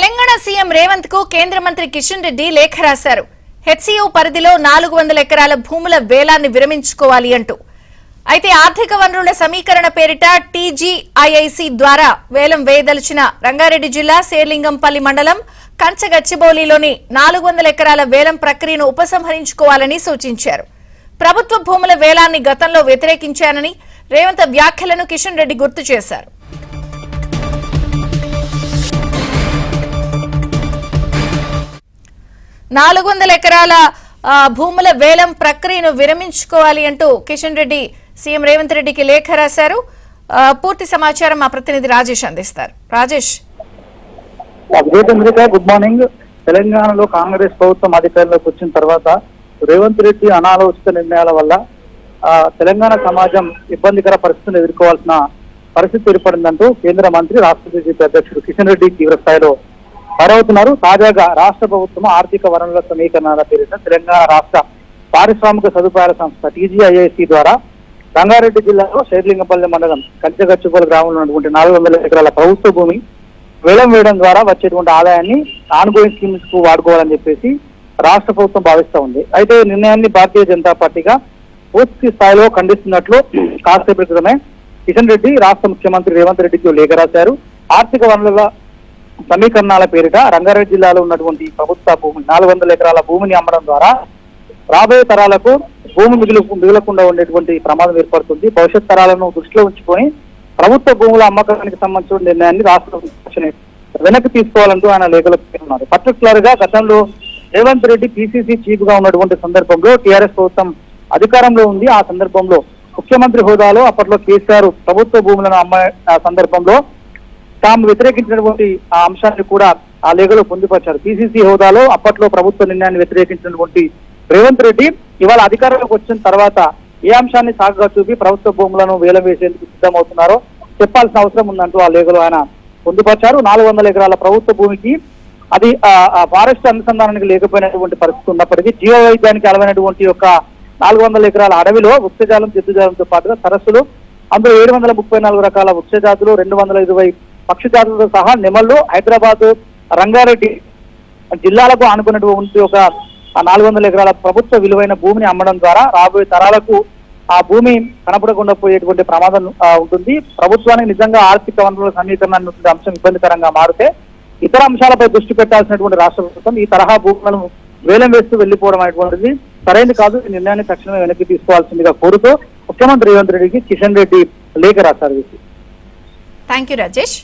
Telangana CM Revanth కు కేంద్ర మంత్రి కిషన్ రెడ్డి లేఖ రాశారు. హెచ్సియు పరిధిలో 400 ఎకరాల భూముల వేలాన్ని విరమించుకోవాలి అంటూ. అయితే ఆర్థిక వనరుల సమీకరణ పేరిట టీజీఐఐసి ద్వారా వేలం వేయదలిచిన రంగారెడ్డి జిల్లా శేర్లింగంపల్లి మండలం కంచగచ్చిబౌలిలోని 400 ఎకరాల వేలం ప్రక్రియను ఉపసంహరించుకోవాలని సూచించారు. ప్రభుత్వ భూముల వేలాన్ని గతంలో వ్యతిరేకించానని రేవంత్ వ్యాఖ్యలను కిషన్ రెడ్డి గుర్తు చేశారు. నాలుగు 400 ఎకరాల భూముల వేలం ప్రక్రియను విరమించుకోవాలి అంటూ కిషన్ రెడ్డి సీఎం రేవంత్ రెడ్డికి లేఖ రాశారు. పూర్తి సమాచారం మా ప్రతినిధి రాజేష్ అందిస్తారు. Rajesh, good morning. తెలంగాణలో కాంగ్రెస్ ప్రభుత్వం అధికారంలోకి వచ్చిన తర్వాత రేవంత్ రెడ్డి అనాలోచిత నిర్ణయాల వల్ల తెలంగాణ సమాజం ఇబ్బందికర పరిస్థితులను ఎదుర్కోవాల్సిన పరిస్థితి ఏర్పడిందంటూ కేంద్ర మంత్రి రాష్ట్ర బీజేపీ అధ్యక్షుడు కిషన్ రెడ్డి తీవ్ర స్థాయిలో ఫైరవుతున్నారు. తాజాగా రాష్ట్ర ప్రభుత్వం ఆర్థిక వనరుల సమీకరణల పేరిట తెలంగాణ రాష్ట్ర పారిశ్రామిక సదుపాయాల సంస్థ టీజీఐఐసి ద్వారా రంగారెడ్డి జిల్లాలో శేర్లింగంపల్లి మండలం కంచగచ్చిబౌలి గ్రామంలో ఉన్నటువంటి 400 ఎకరాల ప్రభుత్వ భూమి వేలం వేయడం ద్వారా వచ్చేటువంటి ఆదాయాన్ని ఆన్గోయింగ్ స్కీమ్స్ కు వాడుకోవాలని చెప్పేసి రాష్ట్ర ప్రభుత్వం భావిస్తూ ఉంది. అయితే ఈ నిర్ణయాన్ని భారతీయ జనతా పార్టీగా పూర్తి స్థాయిలో ఖండిస్తున్నట్లు కాసేపటి క్రితమే కిషన్ రెడ్డి రాష్ట్ర ముఖ్యమంత్రి రేవంత్ రెడ్డికి లేఖ రాశారు. ఆర్థిక వనరుల సమీకరణాల పేరిట రంగారెడ్డి జిల్లాలో ఉన్నటువంటి ప్రభుత్వ భూమి 400 ఎకరాల భూమిని అమ్మడం ద్వారా రాబోయే తరాలకు భూమి మిగలకుండా ఉండేటువంటి ప్రమాదం ఏర్పడుతుంది. భవిష్యత్ తరాలను దృష్టిలో ఉంచుకొని ప్రభుత్వ భూముల అమ్మకానికి సంబంధించిన నిర్ణయాన్ని రాష్ట్ర వెనక్కి తీసుకోవాలంటూ ఆయన లేఖలో పేర్కొన్నారు. పర్టికులర్ గా గతంలో రేవంత్ రెడ్డి పిసిసి చీఫ్ గా ఉన్నటువంటి సందర్భంలో టీఆర్ఎస్ ప్రభుత్వం అధికారంలో ఉంది. ఆ సందర్భంలో ముఖ్యమంత్రి హోదాలో అప్పట్లో కేసీఆర్ ప్రభుత్వ భూములను అమ్మే సందర్భంలో తాము వ్యతిరేకించినటువంటి ఆ అంశాన్ని కూడా ఆ లేఖలో పొందుపరిచారు. పిసిసి హోదాలో అప్పట్లో ప్రభుత్వ నిర్ణయాన్ని వ్యతిరేకించినటువంటి రేవంత్ రెడ్డి ఇవాళ అధికారంలోకి వచ్చిన తర్వాత ఏ అంశాన్ని సాగుగా చూపి ప్రభుత్వ భూములను వేలం వేసేందుకు సిద్ధమవుతున్నారో చెప్పాల్సిన అవసరం ఉందంటూ ఆ లేఖలో ఆయన పొందుపరిచారు. 400 ఎకరాల ప్రభుత్వ భూమికి అది ఫారెస్ట్ అనుసంధానానికి లేకపోయినటువంటి పరిస్థితి ఉన్నప్పటికీ జీవ వైద్యానికి అలవైనటువంటి యొక్క 400 ఎకరాల అడవిలో వృక్షజాలం జంతుజాలంతో పాటుగా సరస్సులు, అందులో 734 రకాల వృక్ష జాతులు, 220 పక్షి జాతులతో సహా నెమళ్ళు, హైదరాబాద్ రంగారెడ్డి జిల్లాలకు ఆనుకున్నటువంటి ఒక 400 ఎకరాల ప్రభుత్వ విలువైన భూమిని అమ్మడం ద్వారా రాబోయే తరాలకు ఆ భూమి కనపడకుండా పోయేటువంటి ప్రమాదం ఉంటుంది. ప్రభుత్వానికి నిజంగా ఆర్థిక వనరుల సమీకరణ అంశం ఇబ్బందికరంగా మారితే ఇతర అంశాలపై దృష్టి పెట్టాల్సినటువంటి రాష్ట్ర ప్రభుత్వం ఈ తరహా భూములను వేలం వేస్తూ వెళ్లిపోవడం అనేటువంటిది సరైనది కాదు. ఈ నిర్ణయాన్ని తక్షణమే వెనక్కి తీసుకోవాల్సిందిగా కోరుతూ ముఖ్యమంత్రి రేవంత్ రెడ్డికి కిషన్ రెడ్డి లేఖ రాశారు. Thank you Rajesh.